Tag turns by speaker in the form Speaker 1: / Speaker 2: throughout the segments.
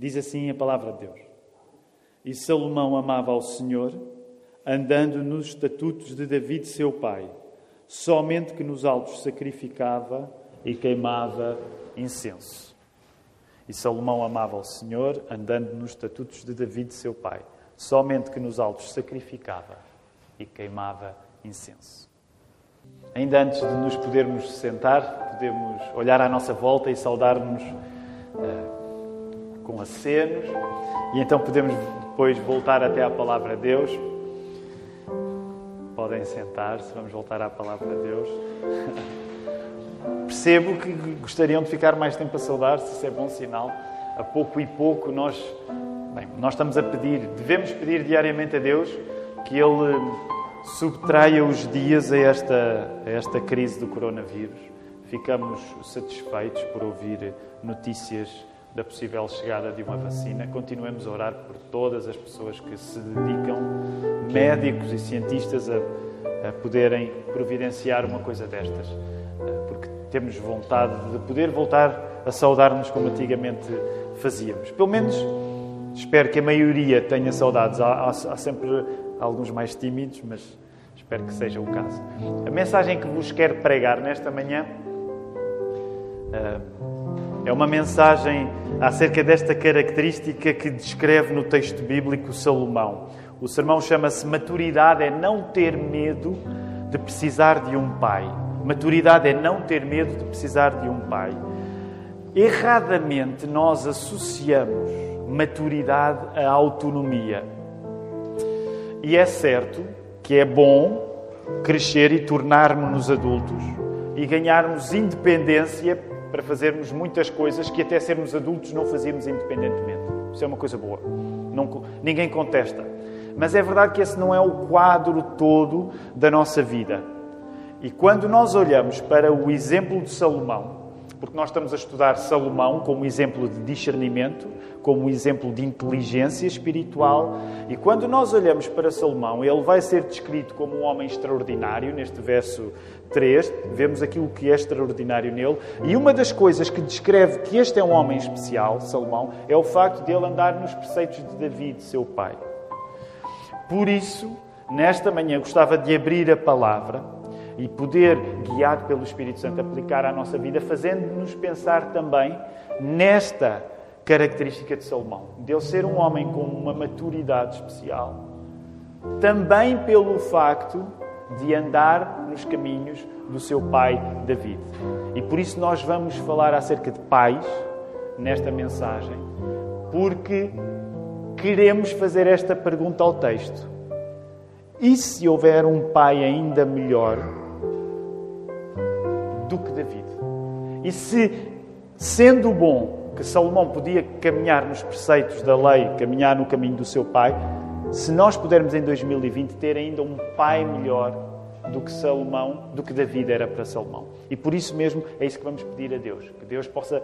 Speaker 1: Diz assim a palavra de Deus. E Salomão amava ao Senhor, andando nos estatutos de David, seu pai, somente que nos altos sacrificava e queimava incenso. E Salomão amava ao Senhor, andando nos estatutos de David, seu pai, somente que nos altos sacrificava e queimava incenso. Ainda antes de nos podermos sentar, podemos olhar à nossa volta e saudar-nos com acenos, e então podemos depois voltar até à palavra de Deus. Podem sentar-se, vamos voltar à palavra de Deus. Percebo que gostariam de ficar mais tempo a saudar-se, isso é bom sinal. A pouco e pouco nós estamos a pedir, devemos pedir diariamente a Deus que Ele subtraia os dias a esta crise do coronavírus. Ficamos satisfeitos por ouvir notícias da possível chegada de uma vacina. Continuemos a orar por todas as pessoas que se dedicam, médicos e cientistas, a poderem providenciar uma coisa destas. Porque temos vontade de poder voltar a saudar-nos como antigamente fazíamos. Pelo menos espero que a maioria tenha saudades. Há sempre alguns mais tímidos, mas espero que seja o caso. A mensagem que vos quero pregar nesta manhã é uma mensagem acerca desta característica que descreve no texto bíblico Salomão. O sermão chama-se Maturidade é não ter medo de precisar de um pai. Maturidade é não ter medo de precisar de um pai. Erradamente nós associamos maturidade à autonomia. E é certo que é bom crescer e tornarmos-nos adultos e ganharmos independência para fazermos muitas coisas que até sermos adultos não fazíamos independentemente. Isso é uma coisa boa. Ninguém contesta. Mas é verdade que esse não é o quadro todo da nossa vida. E quando nós olhamos para o exemplo de Salomão, porque nós estamos a estudar Salomão como exemplo de discernimento, como exemplo de inteligência espiritual, e quando nós olhamos para Salomão, ele vai ser descrito como um homem extraordinário, neste verso 3, vemos aquilo que é extraordinário nele, e uma das coisas que descreve que este é um homem especial, Salomão, é o facto de ele andar nos preceitos de David, seu pai. Por isso, nesta manhã, gostava de abrir a palavra e poder, guiado pelo Espírito Santo, aplicar à nossa vida, fazendo-nos pensar também nesta característica de Salomão, de ele ser um homem com uma maturidade especial, também pelo facto de andar nos caminhos do seu pai David. E por isso nós vamos falar acerca de pais nesta mensagem, porque queremos fazer esta pergunta ao texto. E se houver um pai ainda melhor do que David? E se, sendo bom que Salomão podia caminhar nos preceitos da lei, caminhar no caminho do seu pai, se nós pudermos em 2020 ter ainda um pai melhor do que Salomão, do que David era para Salomão. E por isso mesmo é isso que vamos pedir a Deus, que Deus possa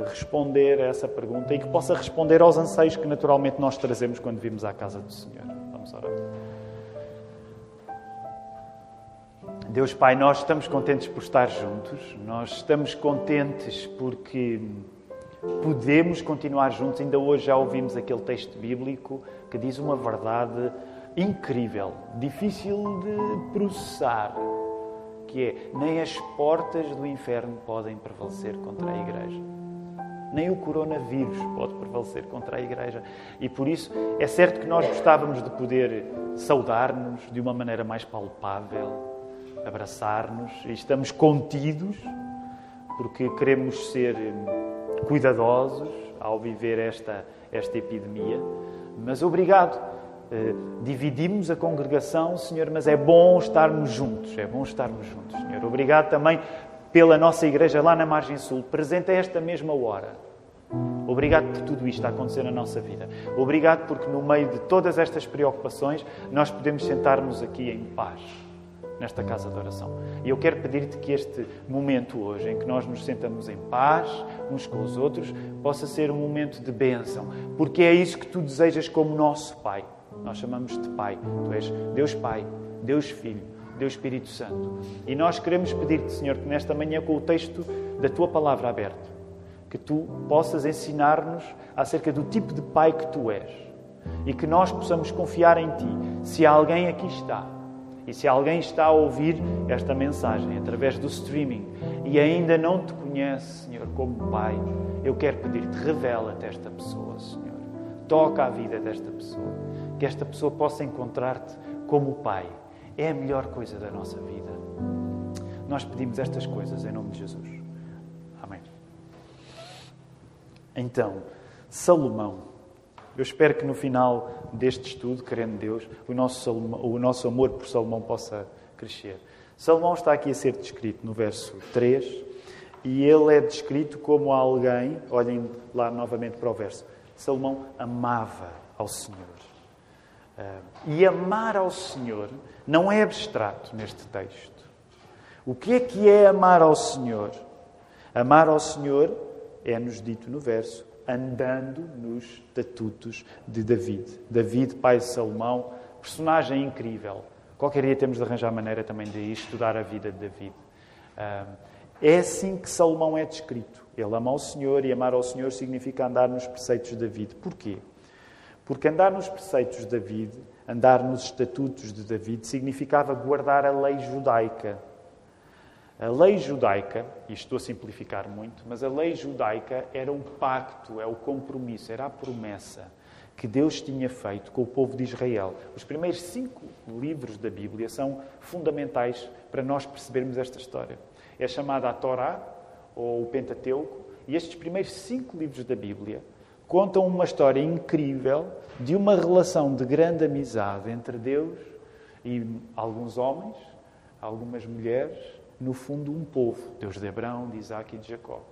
Speaker 1: responder a essa pergunta e que possa responder aos anseios que naturalmente nós trazemos quando vimos à casa do Senhor. Vamos orar. Deus Pai, nós estamos contentes por estar juntos, nós estamos contentes porque podemos continuar juntos. Ainda hoje já ouvimos aquele texto bíblico que diz uma verdade incrível, difícil de processar, que é: nem as portas do inferno podem prevalecer contra a Igreja. Nem o coronavírus pode prevalecer contra a Igreja. E por isso é certo que nós gostávamos de poder saudar-nos de uma maneira mais palpável, abraçar-nos, e estamos contidos porque queremos ser cuidadosos ao viver esta epidemia. Mas obrigado. Dividimos a congregação, Senhor, mas é bom estarmos juntos. É bom estarmos juntos, Senhor. Obrigado também pela nossa igreja lá na Margem Sul, presente a esta mesma hora. Obrigado por tudo isto a acontecer na nossa vida. Obrigado porque no meio de todas estas preocupações nós podemos sentar-nos aqui em paz, nesta casa de oração. E eu quero pedir-te que este momento hoje, em que nós nos sentamos em paz uns com os outros, possa ser um momento de bênção, porque é isso que tu desejas como nosso Pai. Nós chamamos-te Pai. Tu és Deus Pai, Deus Filho, Deus Espírito Santo. E nós queremos pedir-te, Senhor, que nesta manhã, com o texto da tua palavra aberto, que Tu possas ensinar-nos acerca do tipo de Pai que Tu és e que nós possamos confiar em Ti. Se alguém aqui está e se alguém está a ouvir esta mensagem através do streaming e ainda não Te conhece, Senhor, como Pai, eu quero pedir-te, revela-te esta pessoa, Senhor. Toca a vida desta pessoa. Que esta pessoa possa encontrar-te como Pai. É a melhor coisa da nossa vida. Nós pedimos estas coisas em nome de Jesus. Amém. Então, Salomão. Eu espero que no final deste estudo, querendo Deus, o nosso amor por Salomão possa crescer. Salomão está aqui a ser descrito no verso 3 e ele é descrito como alguém, olhem lá novamente para o verso, Salomão amava ao Senhor. E amar ao Senhor não é abstrato neste texto. O que é amar ao Senhor? Amar ao Senhor é-nos dito no verso, andando nos estatutos de David. David, pai de Salomão, personagem incrível. Qualquer dia temos de arranjar maneira também de estudar a vida de David. É assim que Salomão é descrito. Ele ama ao Senhor e amar ao Senhor significa andar nos preceitos de David. Porquê? Porque andar nos preceitos de David, andar nos estatutos de David, significava guardar a lei judaica. A lei judaica, e estou a simplificar muito, mas a lei judaica era o pacto, é o compromisso, era a promessa que Deus tinha feito com o povo de Israel. Os primeiros 5 livros da Bíblia são fundamentais para nós percebermos esta história. É chamada a Torá, ou o Pentateuco, e estes primeiros 5 livros da Bíblia contam uma história incrível de uma relação de grande amizade entre Deus e alguns homens, algumas mulheres, no fundo um povo, Deus de Abraão, de Isaac e de Jacó.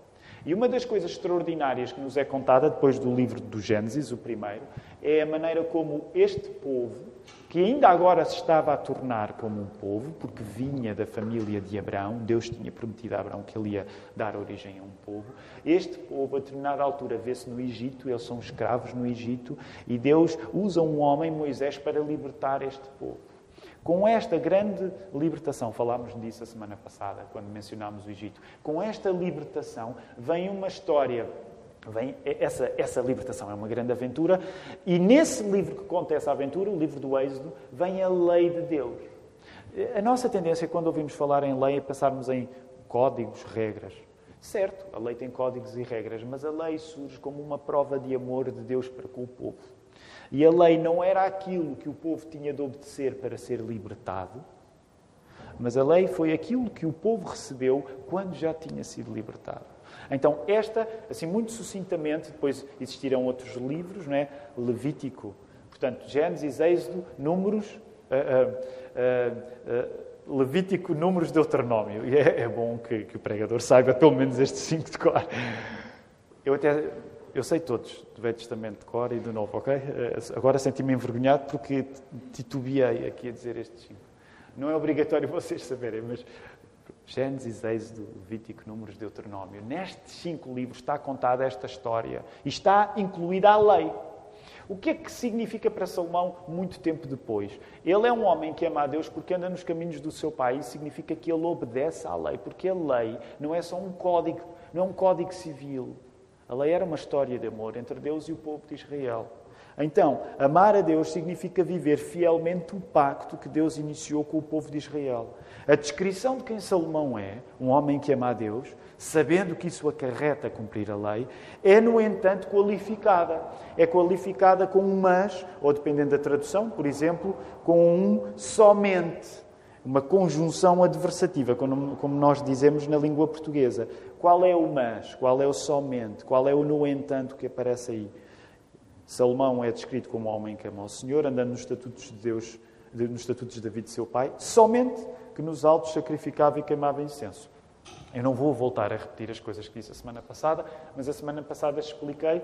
Speaker 1: E uma das coisas extraordinárias que nos é contada depois do livro do Gênesis, o primeiro, é a maneira como este povo, que ainda agora se estava a tornar como um povo, porque vinha da família de Abraão, Deus tinha prometido a Abraão que ele ia dar origem a um povo. Este povo, a determinada altura, vê-se no Egito, eles são escravos no Egito, e Deus usa um homem, Moisés, para libertar este povo. Com esta grande libertação, falámos disso a semana passada, quando mencionámos o Egito, com esta libertação vem uma história, essa libertação é uma grande aventura, e nesse livro que conta essa aventura, o livro do Êxodo, vem a lei de Deus. A nossa tendência, quando ouvimos falar em lei, é pensarmos em códigos, regras. Certo, a lei tem códigos e regras, mas a lei surge como uma prova de amor de Deus para com o povo. E a lei não era aquilo que o povo tinha de obedecer para ser libertado, mas a lei foi aquilo que o povo recebeu quando já tinha sido libertado. Então, esta, assim muito sucintamente, depois existirão outros livros, não é? Levítico, portanto, Gênesis, Êxodo, Números, Levítico, Números, Deuteronômio. E é bom que o pregador saiba pelo menos estes 5 de cor. Eu sei todos, do Velho Testamento de cor e do Novo, ok? Agora senti-me envergonhado porque titubeei aqui a dizer estes 5. Não é obrigatório vocês saberem, mas Gênesis, Êxodo, Levítico, Números, Deuteronômio. Nestes 5 livros está contada esta história e está incluída a lei. O que é que significa para Salomão muito tempo depois? Ele é um homem que ama a Deus porque anda nos caminhos do seu pai. Isso significa que ele obedece à lei, porque a lei não é só um código, não é um código civil. A lei era uma história de amor entre Deus e o povo de Israel. Então, amar a Deus significa viver fielmente o pacto que Deus iniciou com o povo de Israel. A descrição de quem Salomão é, um homem que ama a Deus, sabendo que isso acarreta cumprir a lei, é, no entanto, qualificada. É qualificada com um mas, ou dependendo da tradução, por exemplo, com um somente. Uma conjunção adversativa, como nós dizemos na língua portuguesa. Qual é o mas? Qual é o somente? Qual é o no entanto que aparece aí? Salomão é descrito como um homem que ama ao Senhor, andando nos estatutos de Deus, nos estatutos de David, seu pai, somente que nos altos sacrificava e queimava incenso. Eu não vou voltar a repetir as coisas que disse a semana passada, mas a semana passada expliquei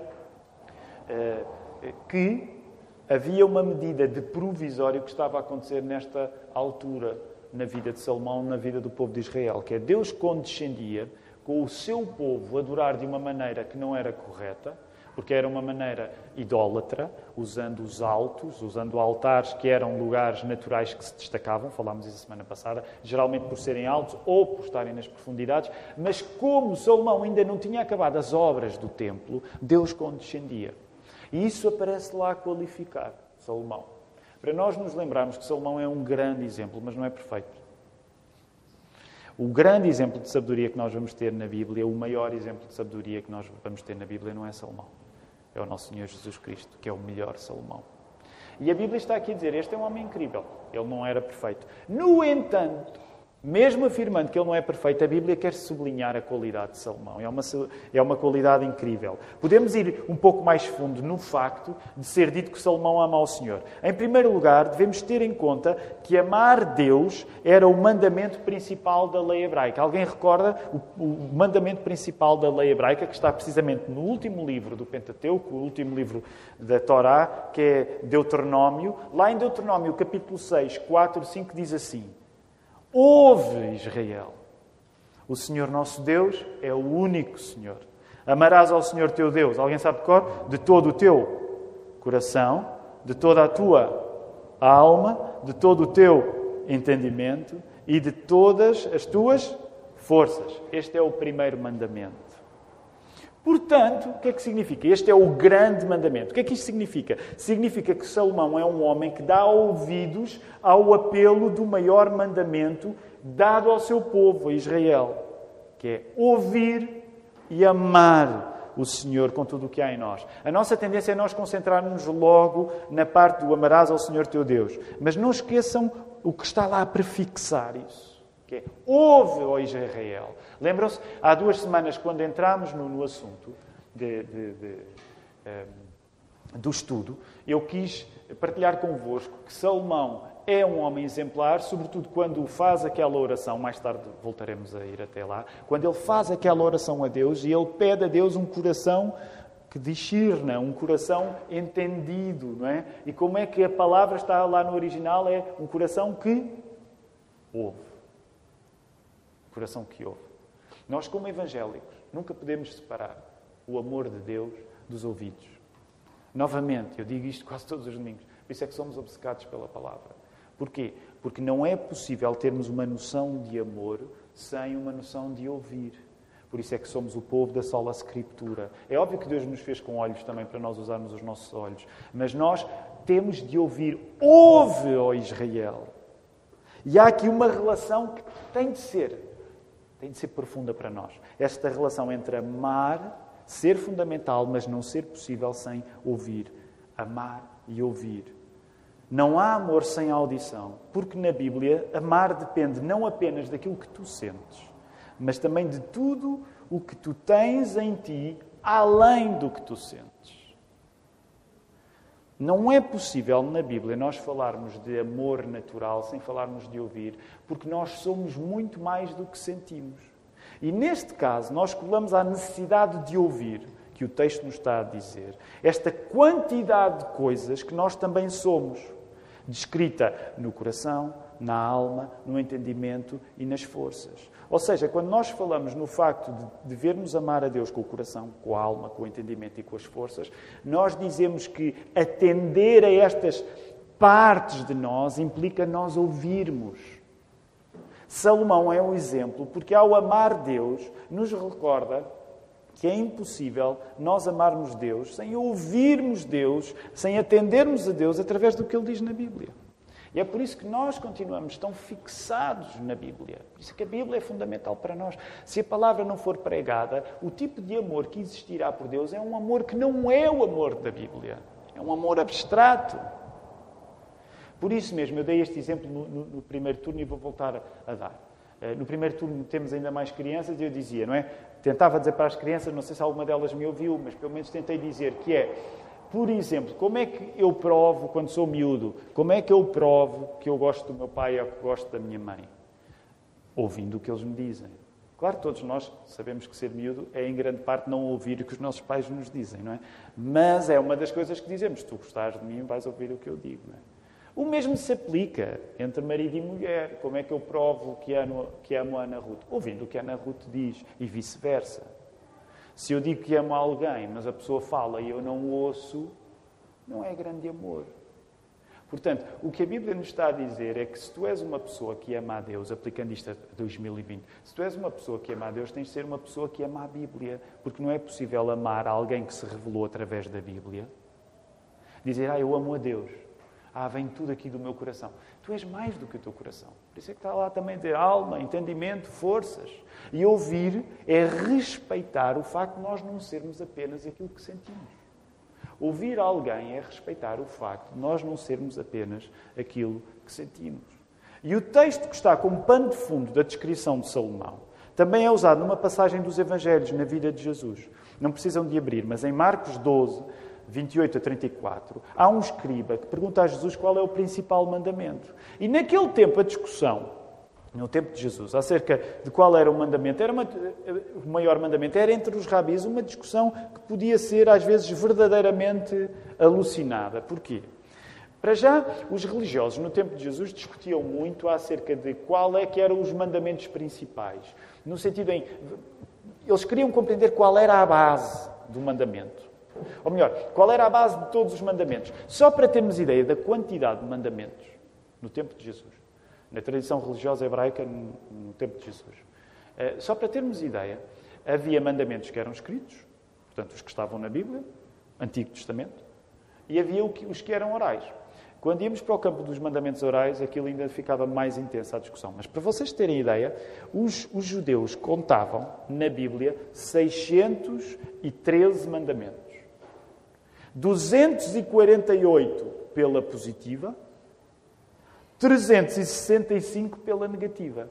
Speaker 1: que havia uma medida de provisório que estava a acontecer nesta altura na vida de Salomão, na vida do povo de Israel, que é Deus condescendia com o seu povo adorar de uma maneira que não era correta, Porque era uma maneira idólatra, usando os altos, usando altares que eram lugares naturais que se destacavam, falámos isso a semana passada, geralmente por serem altos ou por estarem nas profundidades, mas como Salomão ainda não tinha acabado as obras do templo, Deus condescendia. E isso aparece lá a qualificar Salomão. Para nós nos lembrarmos que Salomão é um grande exemplo, mas não é perfeito. O grande exemplo de sabedoria que nós vamos ter na Bíblia, o maior exemplo de sabedoria que nós vamos ter na Bíblia não é Salomão. É o nosso Senhor Jesus Cristo, que é o melhor Salomão. E a Bíblia está aqui a dizer, este é um homem incrível. Ele não era perfeito. No entanto, mesmo afirmando que ele não é perfeito, a Bíblia quer sublinhar a qualidade de Salomão. É uma qualidade incrível. Podemos ir um pouco mais fundo no facto de ser dito que Salomão ama ao Senhor. Em primeiro lugar, devemos ter em conta que amar Deus era o mandamento principal da lei hebraica. Alguém recorda o mandamento principal da lei hebraica, que está precisamente no último livro do Pentateuco, o último livro da Torá, que é Deuteronômio. Lá em Deuteronômio, capítulo 6, 4, 5, diz assim: Ouve, Israel, o Senhor nosso Deus é o único Senhor. Amarás ao Senhor teu Deus, alguém sabe de cor? De todo o teu coração, de toda a tua alma, de todo o teu entendimento e de todas as tuas forças. Este é o primeiro mandamento. Portanto, o que é que significa? Este é o grande mandamento. O que é que isto significa? Significa que Salomão é um homem que dá ouvidos ao apelo do maior mandamento dado ao seu povo, a Israel, que é ouvir e amar o Senhor com tudo o que há em nós. A nossa tendência é nós concentrarmos logo na parte do amarás ao Senhor teu Deus. Mas não esqueçam o que está lá a prefixar isso. Que é, ouve, ó Israel. Lembram-se, há 2 semanas, quando entramos no assunto do estudo, eu quis partilhar convosco que Salomão é um homem exemplar, sobretudo quando faz aquela oração, mais tarde voltaremos a ir até lá, quando ele faz aquela oração a Deus e ele pede a Deus um coração que discirna, um coração entendido, não é? E como é que a palavra está lá no original? É um coração que ouve. Coração que ouve. Nós, como evangélicos, nunca podemos separar o amor de Deus dos ouvidos. Novamente, eu digo isto quase todos os domingos, por isso é que somos obcecados pela palavra. Porquê? Porque não é possível termos uma noção de amor sem uma noção de ouvir. Por isso é que somos o povo da sola Escritura. É óbvio que Deus nos fez com olhos também para nós usarmos os nossos olhos, mas nós temos de ouvir. Ouve, ó Israel! E há aqui uma relação que tem de ser profunda para nós. Esta relação entre amar, ser fundamental, mas não ser possível sem ouvir. Amar e ouvir. Não há amor sem audição, porque na Bíblia amar depende não apenas daquilo que tu sentes, mas também de tudo o que tu tens em ti, além do que tu sentes. Não é possível na Bíblia nós falarmos de amor natural sem falarmos de ouvir, porque nós somos muito mais do que sentimos. E neste caso, nós colamos à necessidade de ouvir, que o texto nos está a dizer, esta quantidade de coisas que nós também somos, descrita no coração, na alma, no entendimento e nas forças. Ou seja, quando nós falamos no facto de devermos amar a Deus com o coração, com a alma, com o entendimento e com as forças, nós dizemos que atender a estas partes de nós implica nós ouvirmos. Salomão é um exemplo, porque ao amar Deus, nos recorda que é impossível nós amarmos Deus sem ouvirmos Deus, sem atendermos a Deus através do que Ele diz na Bíblia. E é por isso que nós continuamos tão fixados na Bíblia. Por isso que a Bíblia é fundamental para nós. Se a palavra não for pregada, o tipo de amor que existirá por Deus é um amor que não é o amor da Bíblia. É um amor abstrato. Por isso mesmo, eu dei este exemplo no primeiro turno e vou voltar a dar. No primeiro turno temos ainda mais crianças e eu dizia, não é? Tentava dizer para as crianças, não sei se alguma delas me ouviu, mas pelo menos tentei dizer que é, por exemplo, como é que eu provo, quando sou miúdo, como é que eu provo que eu gosto do meu pai ou que gosto da minha mãe? Ouvindo o que eles me dizem. Claro, todos nós sabemos que ser miúdo é, em grande parte, não ouvir o que os nossos pais nos dizem, não é? Mas é uma das coisas que dizemos. Se tu gostares de mim, vais ouvir o que eu digo, não é? O mesmo se aplica entre marido e mulher. Como é que eu provo que amo a Ana Ruth? Ouvindo o que a Ana Ruth diz e vice-versa. Se eu digo que amo alguém, mas a pessoa fala e eu não ouço, não é grande amor. Portanto, o que a Bíblia nos está a dizer é que se tu és uma pessoa que ama a Deus, aplicando isto a 2020, se tu és uma pessoa que ama a Deus, tens de ser uma pessoa que ama a Bíblia, porque não é possível amar alguém que se revelou através da Bíblia. Dizer, eu amo a Deus. Vem tudo aqui do meu coração. Tu és mais do que o teu coração. Por isso é que está lá também a dizer alma, entendimento, forças. E ouvir é respeitar o facto de nós não sermos apenas aquilo que sentimos. Ouvir alguém é respeitar o facto de nós não sermos apenas aquilo que sentimos. E o texto que está como pano de fundo da descrição de Salomão também é usado numa passagem dos Evangelhos na vida de Jesus. Não precisam de abrir, mas em Marcos 12, 28 a 34, há um escriba que pergunta a Jesus qual é o principal mandamento. E naquele tempo a discussão, no tempo de Jesus, acerca de qual era o mandamento, o maior mandamento, era entre os rabis uma discussão que podia ser, às vezes, verdadeiramente alucinada. Porquê? Para já, os religiosos, no tempo de Jesus, discutiam muito acerca de qual é que eram os mandamentos principais. No sentido em... Eles queriam compreender qual era a base do mandamento. Ou melhor, qual era a base de todos os mandamentos. Só para termos ideia da quantidade de mandamentos no tempo de Jesus. Na tradição religiosa hebraica, no tempo de Jesus. Só para termos ideia, havia mandamentos que eram escritos, portanto, os que estavam na Bíblia, Antigo Testamento, e havia os que eram orais. Quando íamos para o campo dos mandamentos orais, aquilo ainda ficava mais intensa a discussão. Mas para vocês terem ideia, os judeus contavam, na Bíblia, 613 mandamentos. 248 pela positiva, 365 pela negativa.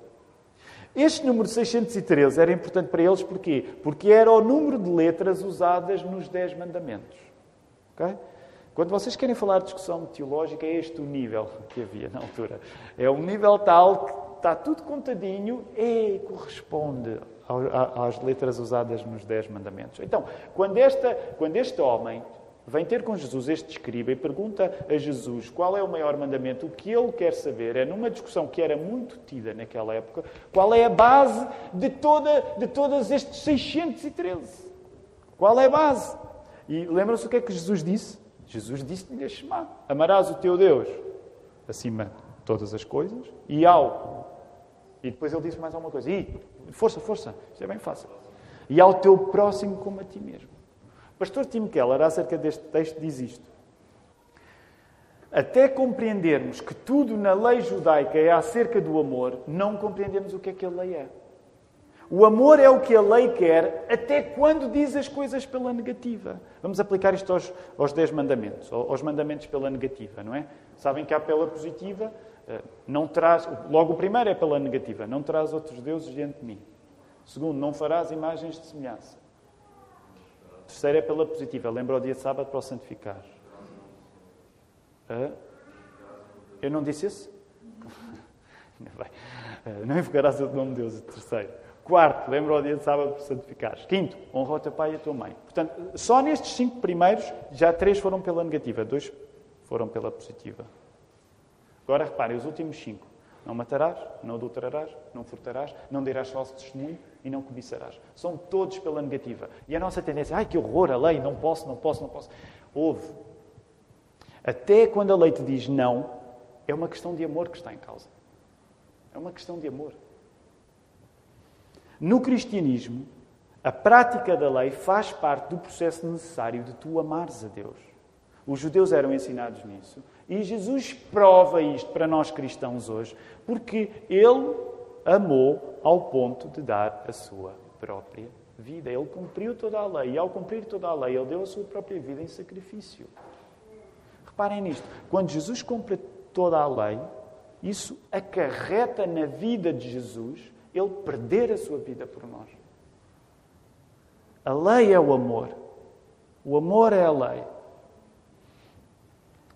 Speaker 1: Este número 613 era importante para eles porquê? Porque era o número de letras usadas nos 10 mandamentos. Okay? Quando vocês querem falar de discussão teológica, é este o nível que havia na altura. É um nível tal que está tudo contadinho e corresponde às letras usadas nos 10 mandamentos. Então, quando este homem vem ter com Jesus este escriba e pergunta a Jesus qual é o maior mandamento, o que ele quer saber é, numa discussão que era muito tida naquela época, qual é a base de todos estes 613. Qual é a base? E lembram-se o que é que Jesus disse? Jesus disse-lhe a Shema: amarás o teu Deus acima de todas as coisas e E depois ele disse mais alguma coisa. Força, isto é bem fácil. E ao teu próximo como a ti mesmo. O pastor Tim Keller, acerca deste texto, diz isto. Até compreendermos que tudo na lei judaica é acerca do amor, não compreendemos o que a lei é. O amor é o que a lei quer, até quando diz as coisas pela negativa. Vamos aplicar isto aos 10 mandamentos, aos mandamentos pela negativa, não é? Sabem que há pela positiva, não terás... Logo o primeiro é pela negativa, não terás outros deuses diante de mim. Segundo, não farás imagens de semelhança. Terceiro é pela positiva, lembra o dia de sábado para o santificar. Eu não disse isso? Não invocarás o nome de Deus. Terceiro. Quarto, lembra o dia de sábado para santificares. Quinto, honra o teu pai e a tua mãe. Portanto, só nestes 5 primeiros, já 3 foram pela negativa, 2 foram pela positiva. Agora reparem, os últimos 5. Não matarás, não adulterarás, não furtarás, não dirás falso testemunho e não cobiçarás. São todos pela negativa. E a nossa tendência é, que horror, a lei, não posso. Ouve. Até quando a lei te diz não, é uma questão de amor que está em causa. É uma questão de amor. No cristianismo, a prática da lei faz parte do processo necessário de tu amares a Deus. Os judeus eram ensinados nisso. E Jesus prova isto para nós cristãos hoje, porque Ele amou ao ponto de dar a sua própria vida. Ele cumpriu toda a lei. E ao cumprir toda a lei, Ele deu a sua própria vida em sacrifício. Reparem nisto. Quando Jesus cumpre toda a lei, isso acarreta na vida de Jesus Ele perder a sua vida por nós. A lei é o amor. O amor é a lei.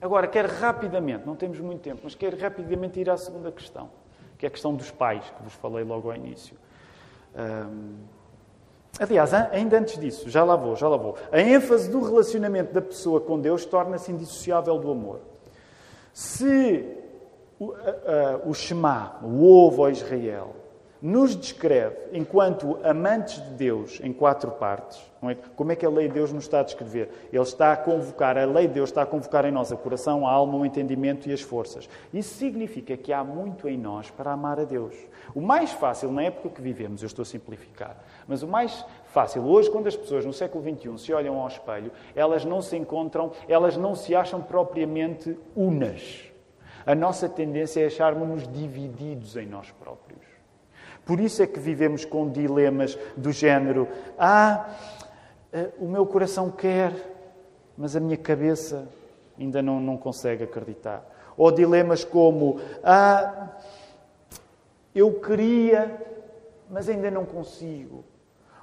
Speaker 1: Agora, quero rapidamente, não temos muito tempo, mas quero rapidamente ir à segunda questão, que é a questão dos pais, que vos falei logo ao início. Aliás, ainda antes disso, já lá vou. A ênfase do relacionamento da pessoa com Deus torna-se indissociável do amor. Se o Shema, o ovo a Israel, nos descreve enquanto amantes de Deus em 4 partes. Não é? Como é que a lei de Deus nos está a descrever? Ele está a convocar, a lei de Deus está a convocar em nós o coração, a alma, o entendimento e as forças. Isso significa que há muito em nós para amar a Deus. O mais fácil, na época que vivemos, eu estou a simplificar, mas o mais fácil, hoje, quando as pessoas no século XXI se olham ao espelho, elas não se encontram, elas não se acham propriamente unas. A nossa tendência é acharmos-nos divididos em nós próprios. Por isso é que vivemos com dilemas do género: o meu coração quer, mas a minha cabeça ainda não consegue acreditar. Ou dilemas como: eu queria, mas ainda não consigo.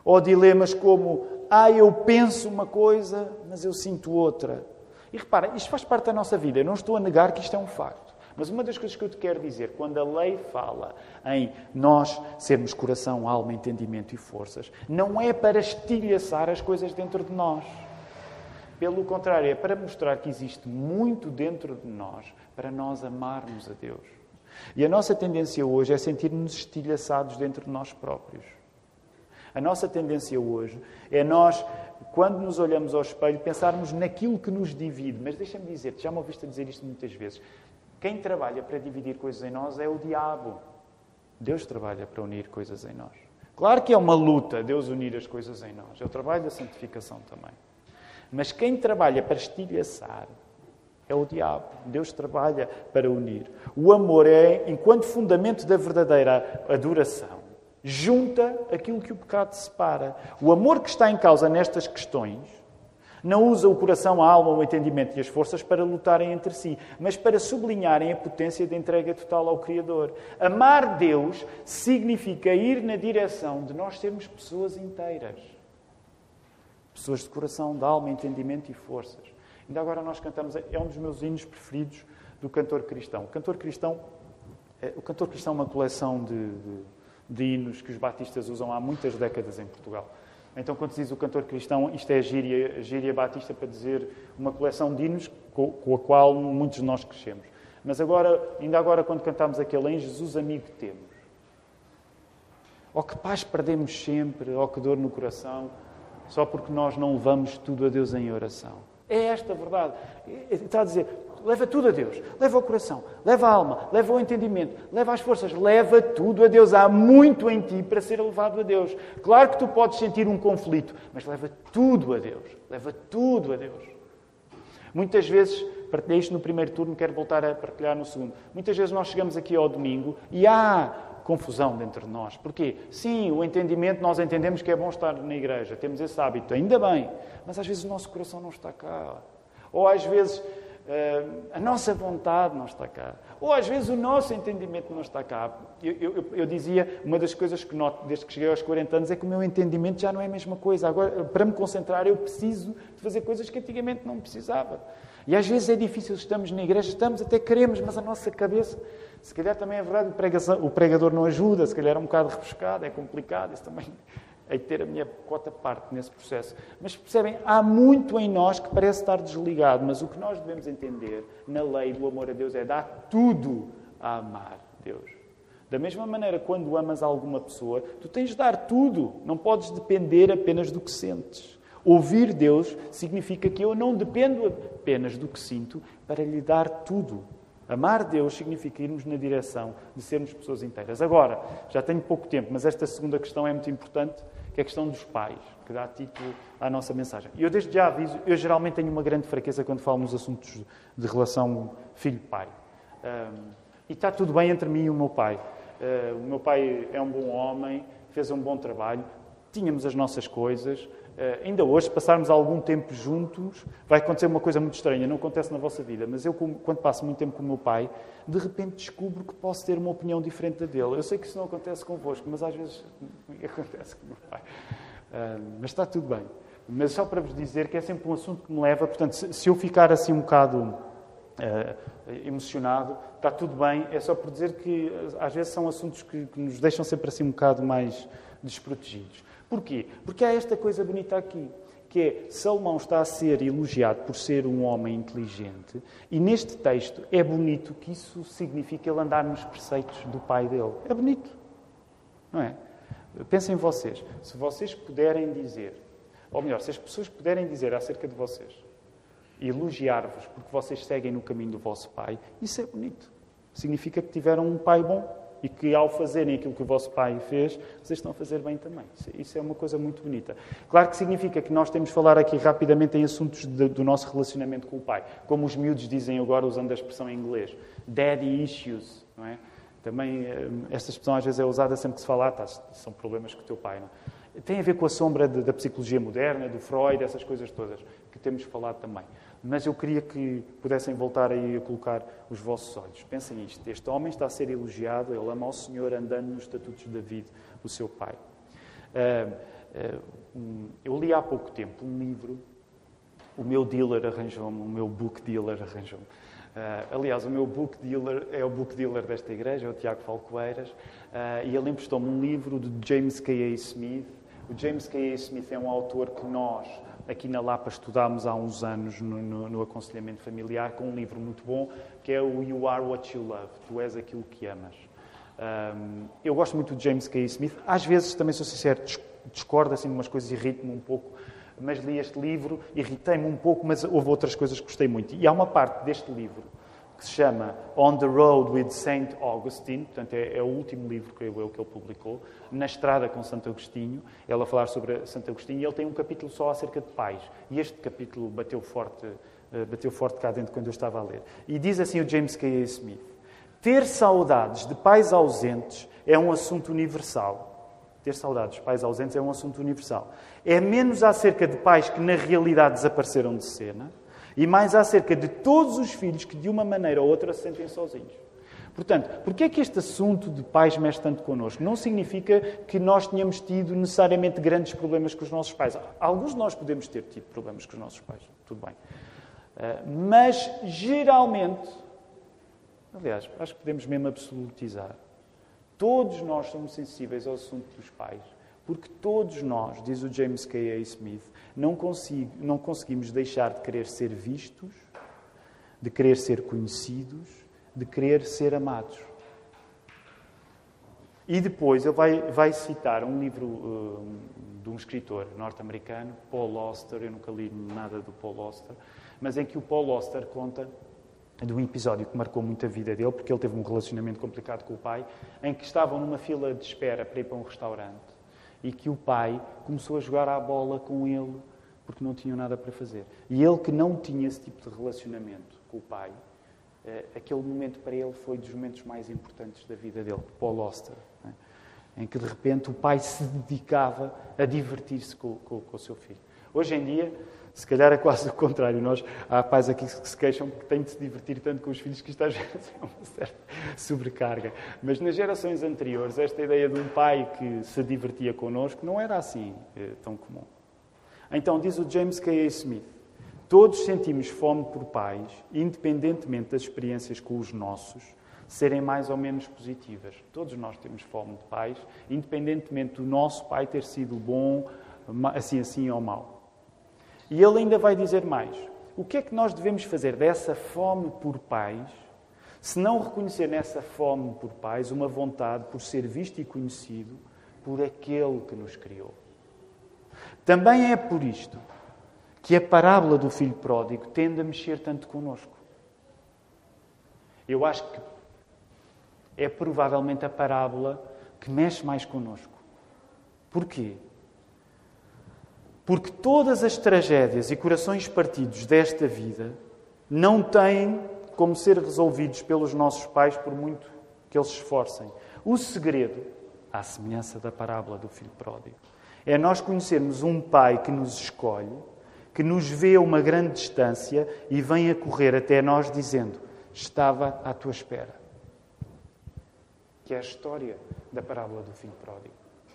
Speaker 1: Ou dilemas como: eu penso uma coisa, mas eu sinto outra. E repara, isto faz parte da nossa vida. Eu não estou a negar que isto é um facto. Mas uma das coisas que eu te quero dizer, quando a lei fala em nós sermos coração, alma, entendimento e forças, não é para estilhaçar as coisas dentro de nós. Pelo contrário, é para mostrar que existe muito dentro de nós para nós amarmos a Deus. E a nossa tendência hoje é sentir-nos estilhaçados dentro de nós próprios. A nossa tendência hoje é nós, quando nos olhamos ao espelho, pensarmos naquilo que nos divide. Mas deixa-me dizer-te, já me ouviste dizer isto muitas vezes, quem trabalha para dividir coisas em nós é o diabo. Deus trabalha para unir coisas em nós. Claro que é uma luta, Deus unir as coisas em nós. É o trabalho da santificação também. Mas quem trabalha para estilhaçar é o diabo. Deus trabalha para unir. O amor é, enquanto fundamento da verdadeira adoração, junta aquilo que o pecado separa. O amor que está em causa nestas questões não usa o coração, a alma, o entendimento e as forças para lutarem entre si, mas para sublinharem a potência de entrega total ao Criador. Amar Deus significa ir na direção de nós sermos pessoas inteiras. Pessoas de coração, de alma, entendimento e forças. Ainda agora nós cantamos, é um dos meus hinos preferidos do cantor cristão. O cantor cristão é uma coleção de hinos que os batistas usam há muitas décadas em Portugal. Então, quando se diz o cantor cristão, isto é a gíria batista para dizer uma coleção de hinos com a qual muitos de nós crescemos. Mas ainda agora, quando cantamos aquele Em Jesus amigo temos. Oh, que paz perdemos sempre, oh, que dor no coração, só porque nós não levamos tudo a Deus em oração. É esta a verdade. Está a dizer, leva tudo a Deus. Leva o coração, leva a alma, leva o entendimento, leva as forças, leva tudo a Deus. Há muito em ti para ser levado a Deus. Claro que tu podes sentir um conflito, mas leva tudo a Deus. Leva tudo a Deus. Muitas vezes, partilhei isto no primeiro turno, quero voltar a partilhar no segundo. Muitas vezes nós chegamos aqui ao domingo e há confusão dentro de nós. Porquê? Sim, o entendimento, nós entendemos que é bom estar na igreja, temos esse hábito, ainda bem, mas às vezes o nosso coração não está cá. Ou às vezes a nossa vontade não está cá. Ou às vezes o nosso entendimento não está cá. Eu dizia, uma das coisas que noto desde que cheguei aos 40 anos é que o meu entendimento já não é a mesma coisa. Agora, para me concentrar, eu preciso de fazer coisas que antigamente não precisava. E às vezes é difícil, estamos na igreja, até queremos, mas a nossa cabeça, se calhar também é verdade, o pregador não ajuda, se calhar é um bocado rebuscado, é complicado, isso também hei de ter a minha cota parte nesse processo. Mas percebem, há muito em nós que parece estar desligado, mas o que nós devemos entender na lei do amor a Deus é dar tudo a amar Deus. Da mesma maneira, quando amas alguma pessoa, tu tens de dar tudo, não podes depender apenas do que sentes. Ouvir Deus significa que eu não dependo apenas do que sinto para lhe dar tudo. Amar Deus significa irmos na direção de sermos pessoas inteiras. Agora, já tenho pouco tempo, mas esta segunda questão é muito importante, que é a questão dos pais, que dá título à nossa mensagem. E eu desde já aviso, eu geralmente tenho uma grande fraqueza quando falo nos assuntos de relação filho-pai. E está tudo bem entre mim e o meu pai. O meu pai é um bom homem, fez um bom trabalho, tínhamos as nossas coisas. Ainda hoje, se passarmos algum tempo juntos, vai acontecer uma coisa muito estranha, não acontece na vossa vida, mas eu, quando passo muito tempo com o meu pai, de repente descubro que posso ter uma opinião diferente da dele. Eu sei que isso não acontece convosco, mas às vezes acontece com o meu pai. Mas está tudo bem. Mas só para vos dizer que é sempre um assunto que me leva, portanto, se eu ficar assim um bocado emocionado, está tudo bem, é só por dizer que às vezes são assuntos que nos deixam sempre assim um bocado mais desprotegidos. Porquê? Porque há esta coisa bonita aqui, que é Salomão está a ser elogiado por ser um homem inteligente e neste texto é bonito que isso significa ele andar nos preceitos do pai dele. É bonito. não é? Pensem vocês. Se vocês puderem dizer, ou melhor, se as pessoas puderem dizer acerca de vocês, elogiar-vos porque vocês seguem no caminho do vosso pai, isso é bonito. Significa que tiveram um pai bom e que, ao fazerem aquilo que o vosso pai fez, vocês estão a fazer bem também. Isso é uma coisa muito bonita. Claro que significa que nós temos de falar aqui rapidamente em assuntos do nosso relacionamento com o pai. Como os miúdos dizem agora, usando a expressão em inglês. Daddy issues, não é? Também, esta expressão às vezes é usada sempre que se fala, são problemas com o teu pai, não é? Tem a ver com a sombra da psicologia moderna, do Freud, essas coisas todas, que temos falado também. Mas eu queria que pudessem voltar aí a colocar os vossos olhos. Pensem nisto. Este homem está a ser elogiado, ele ama ao Senhor andando nos estatutos de David, o seu pai. Eu li há pouco tempo um livro, o meu dealer arranjou-me, o meu book dealer arranjou-me. Aliás, o meu book dealer é o book dealer desta igreja, é o Tiago Falcoeiras, e ele emprestou-me um livro de James K.A. Smith. O James K.A. Smith é um autor que nós, aqui na Lapa, estudámos há uns anos no aconselhamento familiar, com um livro muito bom, que é o You Are What You Love, Tu És Aquilo que Amas. Eu gosto muito de James K.A. Smith. Às vezes, também sou sincero, discordo assim de umas coisas, irrito-me um pouco, mas li este livro, irritei-me um pouco, mas houve outras coisas que gostei muito. E há uma parte deste livro que se chama On the Road with Saint Augustine, portanto é o último livro, creio eu, que ele publicou, Na Estrada com Santo Agostinho, ele a falar sobre Santo Agostinho, e ele tem um capítulo só acerca de pais. E este capítulo bateu forte cá dentro quando eu estava a ler. E diz assim o James K.A. Smith: ter saudades de pais ausentes é um assunto universal. Ter saudades de pais ausentes é um assunto universal. É menos acerca de pais que na realidade desapareceram de cena e mais acerca de todos os filhos que de uma maneira ou outra se sentem sozinhos. Portanto, porquê é que este assunto de pais mexe tanto connosco? Não significa que nós tenhamos tido necessariamente grandes problemas com os nossos pais. Alguns de nós podemos ter tido problemas com os nossos pais, tudo bem. Mas, geralmente, aliás, acho que podemos mesmo absolutizar, todos nós somos sensíveis ao assunto dos pais, porque todos nós, diz o James K.A. Smith, não conseguimos deixar de querer ser vistos, de querer ser conhecidos, de querer ser amados. E depois ele vai citar um livro de um escritor norte-americano, Paul Auster. Eu nunca li nada do Paul Auster, mas em que o Paul Auster conta de um episódio que marcou muito a vida dele, porque ele teve um relacionamento complicado com o pai, em que estavam numa fila de espera para ir para um restaurante e que o pai começou a jogar à bola com ele porque não tinham nada para fazer. E ele, que não tinha esse tipo de relacionamento com o pai, aquele momento para ele foi dos momentos mais importantes da vida dele, Paul Auster, né? Em que de repente o pai se dedicava a divertir-se com o seu filho. Hoje em dia, se calhar é quase o contrário. Há pais aqui que se queixam que têm de se divertir tanto com os filhos que isto às vezes é uma certa sobrecarga. Mas nas gerações anteriores, esta ideia de um pai que se divertia connosco não era assim tão comum. Então, diz o James K.A. Smith, todos sentimos fome por pais, independentemente das experiências com os nossos serem mais ou menos positivas. Todos nós temos fome de pais, independentemente do nosso pai ter sido bom, assim ou mau. E ele ainda vai dizer mais. O que é que nós devemos fazer dessa fome por pais, se não reconhecer nessa fome por pais uma vontade por ser visto e conhecido por aquele que nos criou? Também é por isto que a parábola do filho pródigo tende a mexer tanto connosco. Eu acho que é provavelmente a parábola que mexe mais connosco. Porquê? Porque todas as tragédias e corações partidos desta vida não têm como ser resolvidos pelos nossos pais, por muito que eles se esforcem. O segredo, à semelhança da parábola do filho pródigo, é nós conhecermos um pai que nos escolhe, que nos vê a uma grande distância e vem a correr até nós dizendo: estava à tua espera. Que é a história da parábola do filho pródigo.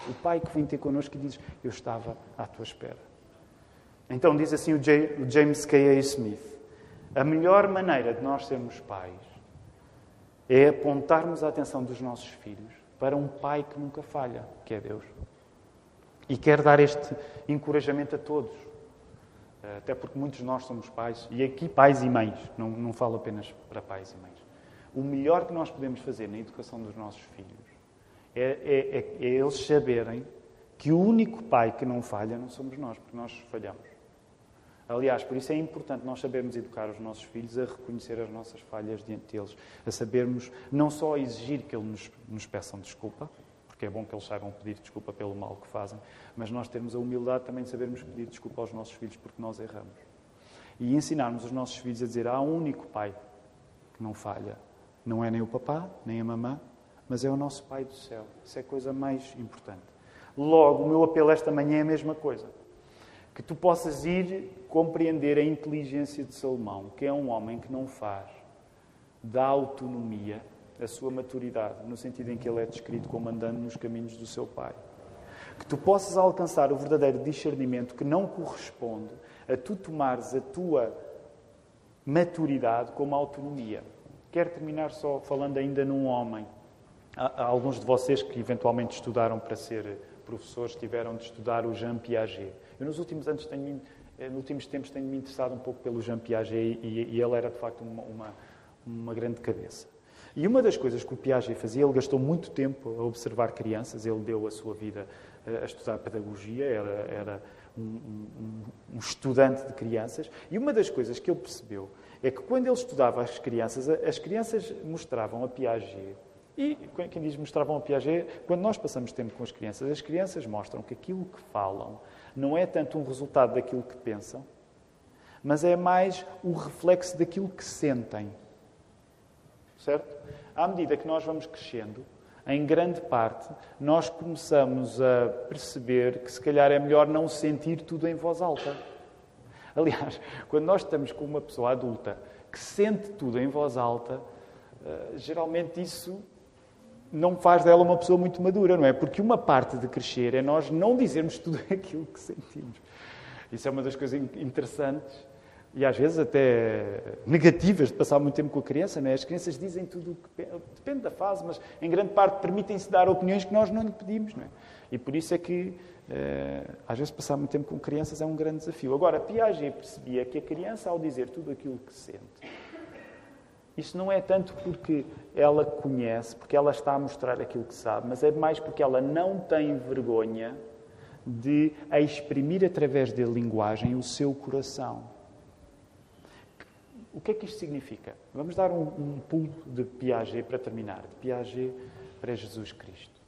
Speaker 1: O pai que vem ter connosco e diz: eu estava à tua espera. Então diz assim o James K.A. Smith: a melhor maneira de nós sermos pais é apontarmos a atenção dos nossos filhos para um pai que nunca falha, que é Deus. E quero dar este encorajamento a todos. Até porque muitos de nós somos pais, e aqui pais e mães, não falo apenas para pais e mães. O melhor que nós podemos fazer na educação dos nossos filhos é eles saberem que o único pai que não falha não somos nós, porque nós falhamos. Aliás, por isso é importante nós sabermos educar os nossos filhos a reconhecer as nossas falhas diante deles, a sabermos não só exigir que eles nos peçam desculpa, porque é bom que eles saibam pedir desculpa pelo mal que fazem, mas nós termos a humildade também de sabermos pedir desculpa aos nossos filhos porque nós erramos. E ensinarmos os nossos filhos a dizer: há um único pai que não falha. Não é nem o papá, nem a mamã, mas é o nosso Pai do céu. Isso é a coisa mais importante. Logo, o meu apelo esta manhã é a mesma coisa. Que tu possas ir compreender a inteligência de Salomão, que é um homem que não faz da autonomia a sua maturidade, no sentido em que ele é descrito como andando nos caminhos do seu pai. Que tu possas alcançar o verdadeiro discernimento que não corresponde a tu tomares a tua maturidade como autonomia. Quero terminar só falando ainda num homem. Há alguns de vocês que eventualmente estudaram para ser professores tiveram de estudar o Jean Piaget. Eu nos últimos tempos tenho-me interessado um pouco pelo Jean Piaget e ele era de facto uma grande cabeça. E uma das coisas que o Piaget fazia, ele gastou muito tempo a observar crianças, ele deu a sua vida a estudar pedagogia, era um estudante de crianças, e uma das coisas que ele percebeu é que quando ele estudava as crianças mostravam a Piaget, e quem diz mostravam a Piaget, quando nós passamos tempo com as crianças mostram que aquilo que falam não é tanto um resultado daquilo que pensam, mas é mais o reflexo daquilo que sentem. Certo? À medida que nós vamos crescendo, em grande parte, nós começamos a perceber que se calhar é melhor não sentir tudo em voz alta. Aliás, quando nós estamos com uma pessoa adulta que sente tudo em voz alta, geralmente isso não faz dela uma pessoa muito madura, não é? Porque uma parte de crescer é nós não dizermos tudo aquilo que sentimos. Isso é uma das coisas interessantes e às vezes até negativas de passar muito tempo com a criança, não é? As crianças dizem tudo o que... Depende da fase, mas em grande parte permitem-se dar opiniões que nós não lhe pedimos, não é? E por isso é que às vezes passar muito tempo com crianças é um grande desafio. Agora, Piaget percebia que a criança, ao dizer tudo aquilo que sente, isso não é tanto porque ela conhece, porque ela está a mostrar aquilo que sabe, mas é mais porque ela não tem vergonha de exprimir através da linguagem o seu coração. O que é que isto significa? Vamos dar um pulo de Piaget para terminar, de Piaget para Jesus Cristo.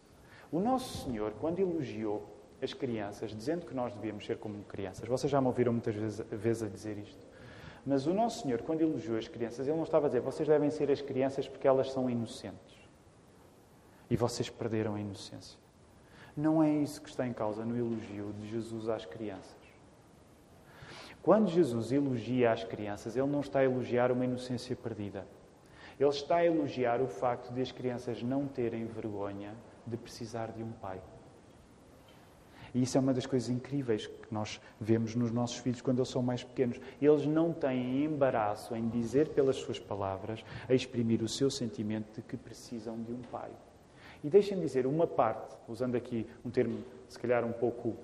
Speaker 1: O Nosso Senhor, quando elogiou as crianças, dizendo que nós devíamos ser como crianças, vocês já me ouviram muitas vezes a dizer isto, mas o Nosso Senhor, quando elogiou as crianças, Ele não estava a dizer: vocês devem ser as crianças porque elas são inocentes. E vocês perderam a inocência. Não é isso que está em causa no elogio de Jesus às crianças. Quando Jesus elogia as crianças, Ele não está a elogiar uma inocência perdida. Ele está a elogiar o facto de as crianças não terem vergonha de precisar de um pai. E isso é uma das coisas incríveis que nós vemos nos nossos filhos quando eles são mais pequenos. Eles não têm embaraço em dizer pelas suas palavras, a exprimir o seu sentimento de que precisam de um pai. E deixem-me dizer uma parte, usando aqui um termo se calhar um pouco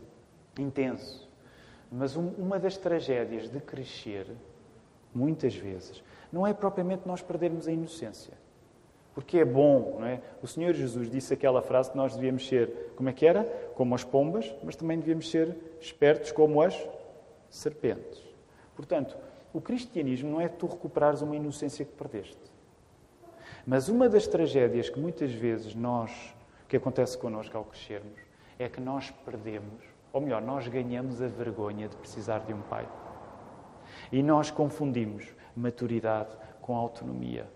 Speaker 1: intenso, mas uma das tragédias de crescer, muitas vezes, não é propriamente nós perdermos a inocência. Porque é bom, não é? O Senhor Jesus disse aquela frase que nós devíamos ser, como é que era? Como as pombas, mas também devíamos ser espertos como as serpentes. Portanto, o cristianismo não é tu recuperares uma inocência que perdeste. Mas uma das tragédias que muitas vezes que acontece connosco ao crescermos, é que nós perdemos, ou melhor, nós ganhamos a vergonha de precisar de um pai. E nós confundimos maturidade com autonomia.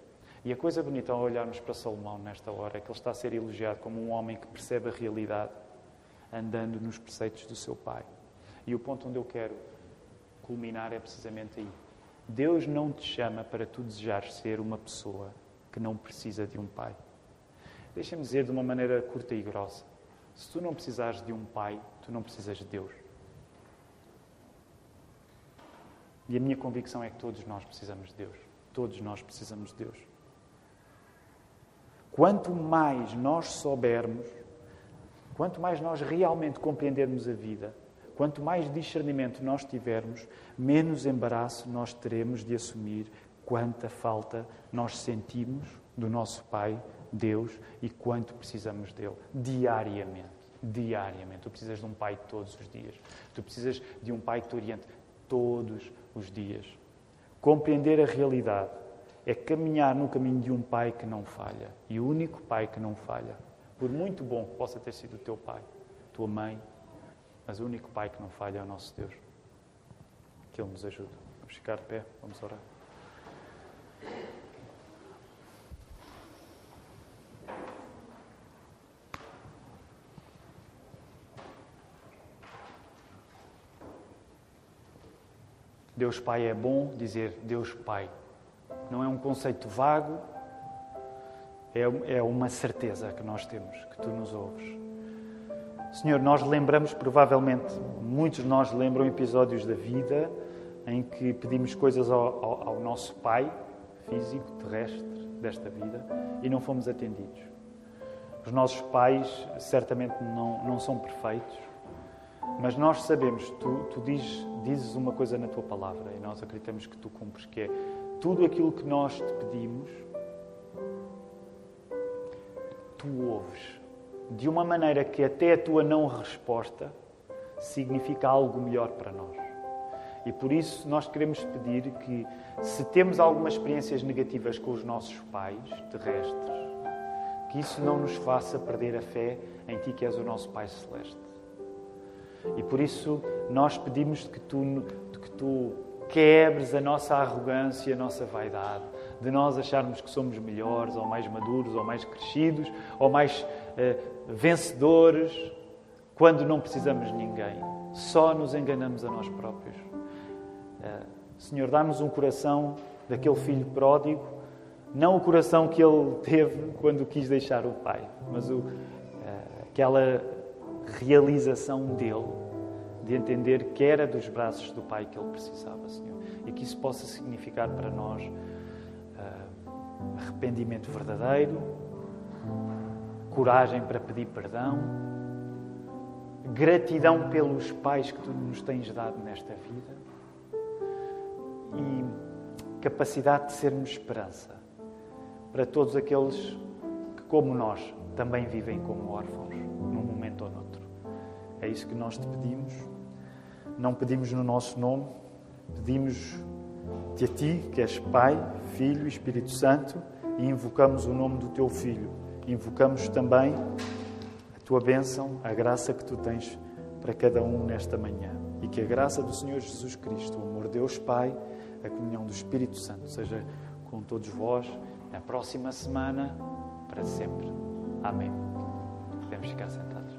Speaker 1: E a coisa bonita ao olharmos para Salomão nesta hora é que ele está a ser elogiado como um homem que percebe a realidade andando nos preceitos do seu pai. E o ponto onde eu quero culminar é precisamente aí. Deus não te chama para tu desejares ser uma pessoa que não precisa de um pai. Deixa-me dizer de uma maneira curta e grossa. Se tu não precisares de um pai, tu não precisas de Deus. E a minha convicção é que todos nós precisamos de Deus. Todos nós precisamos de Deus. Quanto mais nós soubermos, quanto mais nós realmente compreendermos a vida, quanto mais discernimento nós tivermos, menos embaraço nós teremos de assumir quanta falta nós sentimos do nosso Pai Deus e quanto precisamos dele diariamente. Diariamente. Tu precisas de um pai todos os dias. Tu precisas de um pai que te oriente todos os dias. Compreender a realidade é caminhar no caminho de um pai que não falha. E o único pai que não falha, por muito bom que possa ter sido o teu pai, tua mãe, mas o único pai que não falha é o nosso Deus. Que Ele nos ajude. Vamos ficar de pé, vamos orar. Deus Pai é bom dizer Deus Pai. Não é um conceito vago, é uma certeza que nós temos, que Tu nos ouves. Senhor, nós lembramos, provavelmente, muitos de nós lembram episódios da vida em que pedimos coisas ao nosso Pai, físico, terrestre, desta vida, e não fomos atendidos. Os nossos pais certamente não são perfeitos, mas nós sabemos, tu dizes uma coisa na Tua palavra e nós acreditamos que Tu cumpres, que é tudo aquilo que nós Te pedimos, Tu ouves. De uma maneira que até a Tua não resposta significa algo melhor para nós. E por isso nós queremos pedir que, se temos algumas experiências negativas com os nossos pais terrestres, que isso não nos faça perder a fé em Ti, que és o nosso Pai Celeste. E por isso nós pedimos que Tu quebres a nossa arrogância, a nossa vaidade, de nós acharmos que somos melhores, ou mais maduros, ou mais crescidos, ou mais vencedores, quando não precisamos de ninguém. Só nos enganamos a nós próprios. Senhor, dá-nos um coração daquele filho pródigo, não o coração que ele teve quando quis deixar o pai, mas aquela realização dele, de entender que era dos braços do pai que ele precisava, Senhor. E que isso possa significar para nós arrependimento verdadeiro, coragem para pedir perdão, gratidão pelos pais que Tu nos tens dado nesta vida e capacidade de sermos esperança para todos aqueles que, como nós, também vivem como órfãos, num momento ou noutro. É isso que nós Te pedimos. Não pedimos no nosso nome, pedimos-te a Ti, que és Pai, Filho e Espírito Santo, e invocamos o nome do Teu Filho. Invocamos também a Tua bênção, a graça que Tu tens para cada um nesta manhã. E que a graça do Senhor Jesus Cristo, o amor de Deus Pai, a comunhão do Espírito Santo, seja com todos vós na próxima semana, para sempre. Amém. Podemos ficar sentados.